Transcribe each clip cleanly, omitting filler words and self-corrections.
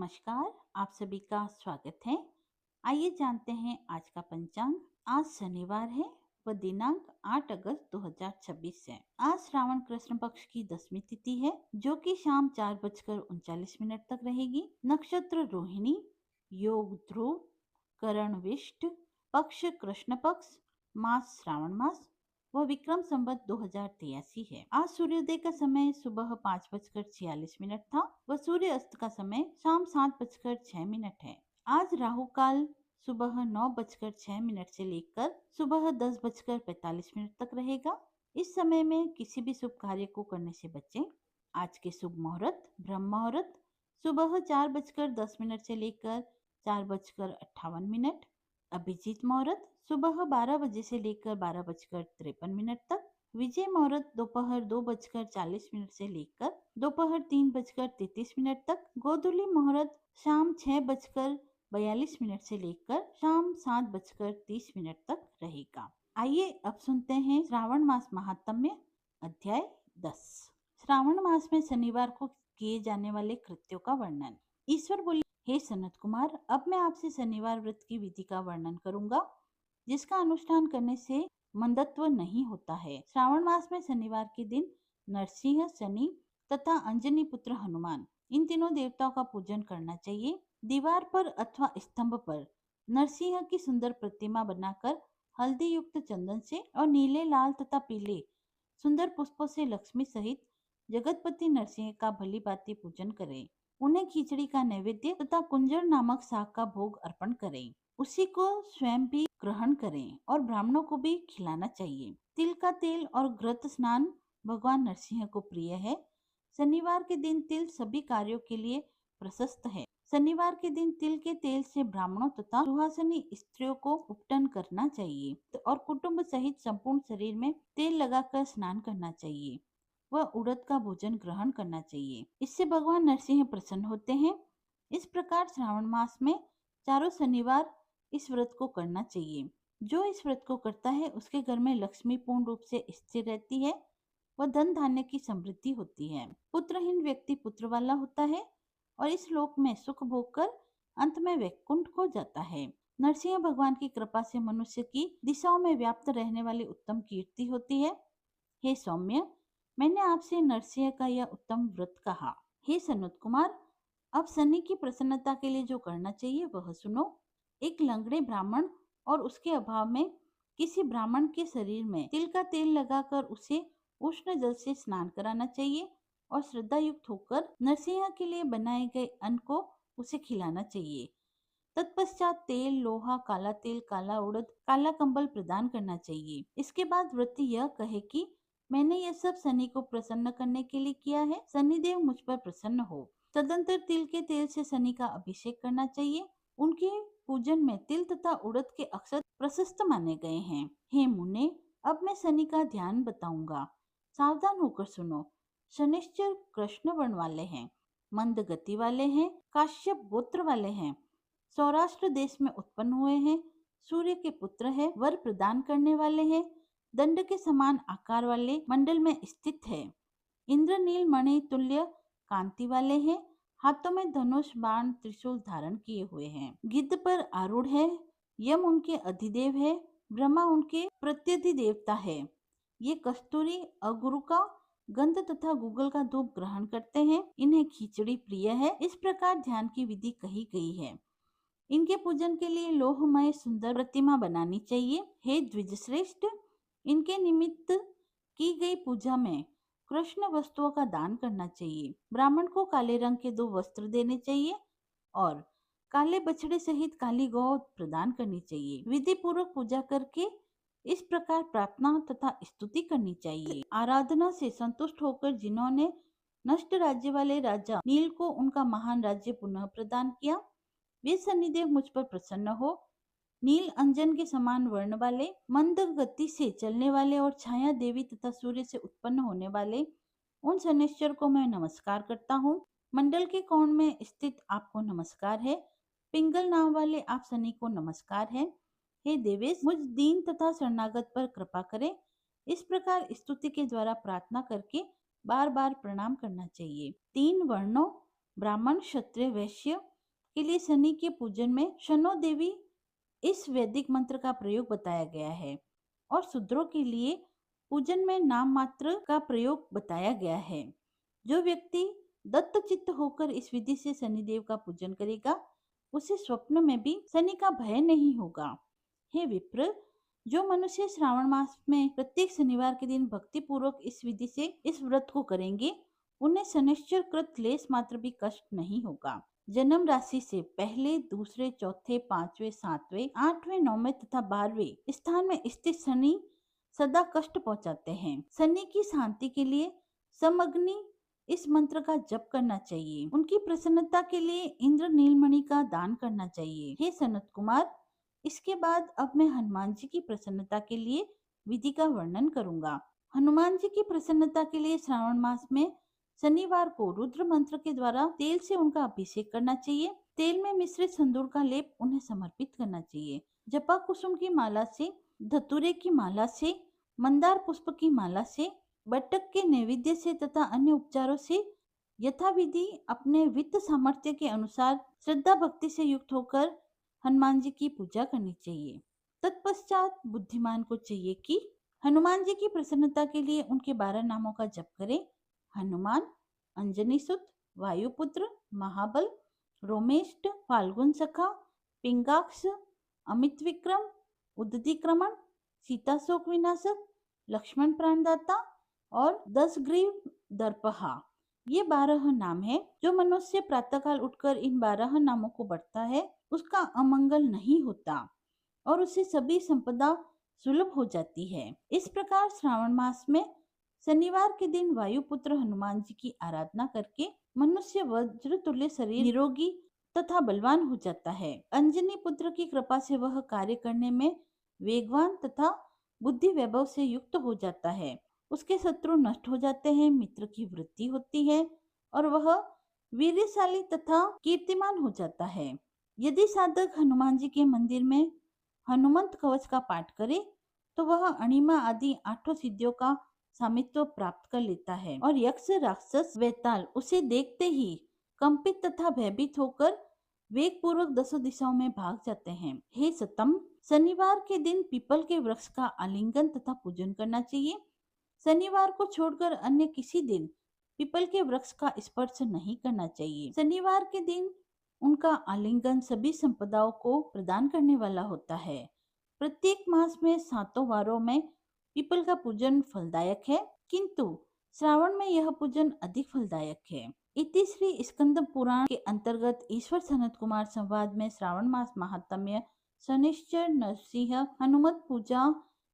नमस्कार, आप सभी का स्वागत है। आइए जानते हैं आज का पंचांग। आज शनिवार है व दिनांक 8 अगस्त 2026 है। आज श्रावण कृष्ण पक्ष की 10वीं तिथि है जो कि शाम 4:39 तक रहेगी। नक्षत्र रोहिणी, योग ध्रुव, करण विष्ट, पक्ष कृष्ण पक्ष, मास श्रावण मास व विक्रम संवत 2083 है। आज सूर्योदय का समय सुबह 5:46 था व सूर्य अस्त का समय शाम 7:06 है। आज राहु काल सुबह 9:06 से लेकर सुबह 10:45 तक रहेगा। इस समय में किसी भी शुभ कार्य को करने से बचें। आज के शुभ मुहूर्त ब्रह्म मुहूर्त सुबह 4:10 से लेकर 4:58। अभिजीत मुहूर्त सुबह 12 बजे से लेकर 12:53 तक। विजय मुहूर्त दोपहर 2:40 से लेकर दोपहर 3:33 तक। गोधूली मुहूर्त शाम 6:42 से लेकर शाम 7:30 तक रहेगा। आइए अब सुनते हैं श्रावण मास महात्म्य अध्याय 10। श्रावण मास में शनिवार को किए जाने वाले कृत्यों का वर्णन। ईश्वर बोले, हे सनत कुमार, अब मैं आपसे शनिवार व्रत की विधि का वर्णन करूंगा जिसका अनुष्ठान करने से मंदत्व नहीं होता है। श्रावण मास में शनिवार के दिन नरसिंह, शनि तथा अंजनी पुत्र हनुमान, इन तीनों देवताओं का पूजन करना चाहिए। दीवार पर अथवा स्तंभ पर नरसिंह की सुंदर प्रतिमा बनाकर हल्दी युक्त चंदन से और नीले, लाल तथा पीले सुंदर पुष्पों से लक्ष्मी सहित जगतपति नरसिंह का भली भांति पूजन करें। उन्हें खिचड़ी का नैवेद्य तथा कुंजर नामक शाक का भोग अर्पण करें। उसी को स्वयं भी ग्रहण करें और ब्राह्मणों को भी खिलाना चाहिए। तिल का तेल और घृत स्नान भगवान नरसिंह को प्रिय है। शनिवार के दिन तिल सभी कार्यों के लिए प्रशस्त है। शनिवार के दिन तिल के तेल से ब्राह्मणों तथा सुहासिनी स्त्रियों को उपटन करना चाहिए और कुटुंब सहित संपूर्ण शरीर में तेल लगाकर स्नान करना चाहिए व उड़द का भोजन ग्रहण करना चाहिए। इससे भगवान नरसिंह प्रसन्न होते हैं। इस प्रकार श्रावण मास में चारों शनिवार इस व्रत को करना चाहिए। जो इस व्रत को करता है उसके घर में लक्ष्मी पूर्ण रूप से स्थिर रहती है व धन धान्य की समृद्धि होती है। पुत्रहीन व्यक्ति पुत्र वाला होता है और इस लोक में सुख भोग कर अंत में वैकुंठ को जाता है। नरसिंह भगवान की कृपा से मनुष्य की दिशाओं में व्याप्त रहने वाली उत्तम कीर्ति होती है। हे सौम्य, मैंने आपसे नरसिंह का यह उत्तम व्रत कहा। हे सनत कुमार, अब शनि की प्रसन्नता के लिए जो करना चाहिए वह सुनो। एक लंगड़े ब्राह्मण और उसके अभाव में किसी ब्राह्मण के शरीर में तिल का तेल लगाकर उसे उष्ण जल से स्नान कराना चाहिए और श्रद्धा युक्त होकर नरसिंह के लिए बनाए गए अन्न को उसे खिलाना चाहिए। तत्पश्चात तेल, लोहा, काला तिल, काला उड़द, काला कंबल प्रदान करना चाहिए। इसके बाद व्रती यह कहे कि मैंने यह सब शनि को प्रसन्न करने के लिए किया है, शनिदेव मुझ पर प्रसन्न हो। तदंतर तिल के तेल से शनि का अभिषेक करना चाहिए। उनके पूजन में तिल तथा उड़द के अक्षत प्रशस्त माने गए हैं। हे मुने, अब मैं शनि का ध्यान बताऊंगा, सावधान होकर सुनो। शनिश्चर कृष्ण वर्ण वाले हैं, मंद गति वाले हैं, काश्यप गोत्र वाले हैं, सौराष्ट्र देश में उत्पन्न हुए हैं, सूर्य के पुत्र है, वर प्रदान करने वाले हैं, दंड के समान आकार वाले मंडल में स्थित है, इंद्रनील मणि तुल्य कांति वाले हैं, हाथों में धनुष, बाण, त्रिशूल धारण किए हुए हैं, गिद्ध पर आरूढ़ है, यम उनके अधिदेव है, ब्रह्मा उनके प्रत्यधिदेवता है। ये कस्तूरी, अगुरु का गंध तथा गूगल का धूप ग्रहण करते हैं। इन्हें खिचड़ी प्रिय है। इस प्रकार ध्यान की विधि कही गई है। इनके पूजन के लिए लोहमय सुंदर प्रतिमा बनानी चाहिए। हे द्विजश्रेष्ठ, इनके निमित्त की गई पूजा में कृष्ण वस्तुओं का दान करना चाहिए। ब्राह्मण को काले रंग के 2 वस्त्र देने चाहिए और काले बछड़े सहित काली गौ प्रदान करनी चाहिए। विधि पूर्वक पूजा करके इस प्रकार प्रार्थना तथा स्तुति करनी चाहिए। आराधना से संतुष्ट होकर जिन्होंने नष्ट राज्य वाले राजा नील को उनका महान राज्य पुनः प्रदान किया, वे शनिदेव मुझ पर प्रसन्न हो। नील अंजन के समान वर्ण वाले, मंद गति से चलने वाले और छाया देवी तथा सूर्य से उत्पन्न होने वाले उन शनिश्चर को मैं नमस्कार करता हूँ। मंडल के कोण में स्थित आपको नमस्कार है। पिंगल नाम वाले आप शनि को नमस्कार है। हे देवेश, मुझ दीन तथा शरणागत पर कृपा करें। इस प्रकार स्तुति के द्वारा प्रार्थना करके बार बार प्रणाम करना चाहिए। 3 वर्णों ब्राह्मण, क्षत्रिय, वैश्य के लिए शनि के पूजन में शनो देवी इस वैदिक मंत्र का प्रयोग बताया गया है और शूद्रों के लिए पूजन में नाम मात्र का प्रयोग बताया गया है। जो व्यक्ति दत्तचित्त होकर इस विधि से शनिदेव का पूजन करेगा उसे स्वप्न में भी शनि का भय नहीं होगा। हे विप्र, जो मनुष्य श्रावण मास में प्रत्येक शनिवार के दिन भक्ति पूर्वक इस विधि से इस व्रत को करेंगे उन्हें शनिश्चर कृत लेस मात्र भी कष्ट नहीं होगा। जन्म राशि से पहले, दूसरे, चौथे, पांचवें, सातवें, आठवें, नौवें तथा 12वें स्थान में स्थित शनि सदा कष्ट पहुंचाते हैं। शनि की शांति के लिए समअग्नि इस मंत्र का जप करना चाहिए। उनकी प्रसन्नता के लिए इंद्र नीलमणि का दान करना चाहिए। हे सनत कुमार, इसके बाद अब मैं हनुमान जी की प्रसन्नता के लिए विधि का वर्णन करूंगा। हनुमान जी की प्रसन्नता के लिए श्रावण मास में शनिवार को रुद्र मंत्र के द्वारा तेल से उनका अभिषेक करना चाहिए। तेल में मिश्रित सिंदूर का लेप उन्हें समर्पित करना चाहिए। जपा कुसुम की माला से, धतूरे की माला से, मंदार पुष्प की माला से, बटक के नैवेद्य से तथा अन्य उपचारों से यथाविधि अपने वित्त सामर्थ्य के अनुसार श्रद्धा भक्ति से युक्त होकर हनुमान जी की पूजा करनी चाहिए। तत्पश्चात बुद्धिमान को चाहिए कि हनुमान जी की प्रसन्नता के लिए उनके 12 नामों का जप करें। हनुमान, अंजनी सुत, वायुपुत्र, महाबल, रोमेष्ट, फाल्गुन सखा, पिंगाक्ष, अमित विक्रम, उद्दीक्रमण, सीता शोक विनाशक, लक्ष्मण प्राणदाता और 10 ग्रीव दर्पहा। ये 12 नाम है। जो मनुष्य प्रातःकाल उठकर इन 12 नामों को बढ़ता है उसका अमंगल नहीं होता और उसे सभी संपदा सुलभ हो जाती है। इस प्रकार श्रावण मास में शनिवार के दिन वायुपुत्र हनुमान जी की आराधना करके मनुष्य वज्र तुल्य शरीर, निरोगी तथा बलवान हो जाता है। अंजनी पुत्र की कृपा से वह कार्य करने में वेगवान तथा बुद्धि वैभव से युक्त हो जाता है। उसके शत्रु नष्ट हो जाते हैं, मित्र की वृद्धि होती है और वह वीरशाली तथा कीर्तिमान हो जाता है। यदि साधक हनुमान जी के मंदिर में हनुमंत कवच का पाठ करे तो वह अणिमा आदि 8 सिद्धियों का स्वामित्व प्राप्त कर लेता है और यक्ष, राक्षस, वेताल उसे देखते ही कंपित तथा भयभीत होकर वेग पूर्वक 10 दिशाओं में भाग जाते हैं। हे सतम, शनिवार के दिन पीपल के वृक्ष का आलिंगन तथा पूजन करना चाहिए। शनिवार को छोड़कर अन्य किसी दिन पीपल के वृक्ष का स्पर्श नहीं करना चाहिए। शनिवार के दिन उनका आलिंगन सभी संपदाओं को प्रदान करने वाला होता है। प्रत्येक मास में 7 वारों में पीपल का पूजन फलदायक है, किंतु श्रावण में यह पूजन अधिक फलदायक है। इति श्री स्कंद पुराण के अंतर्गत ईश्वर सनत कुमार संवाद में श्रावण मास महात्म्य, शनिश्चर, नरसिंह, हनुमत पूजा,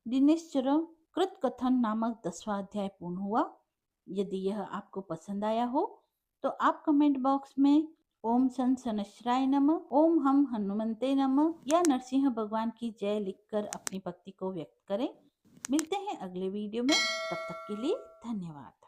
दिनेश्चर कृत कथन नामक 10वां अध्याय पूर्ण हुआ। यदि यह आपको पसंद आया हो तो आप कमेंट बॉक्स में ओम सन शनश्चराय नमः, ओम हम हनुमंते नमः या नरसिंह भगवान की जय लिखकर अपनी भक्ति को व्यक्त करें। मिलते हैं अगले वीडियो में, तब तक के लिए धन्यवाद।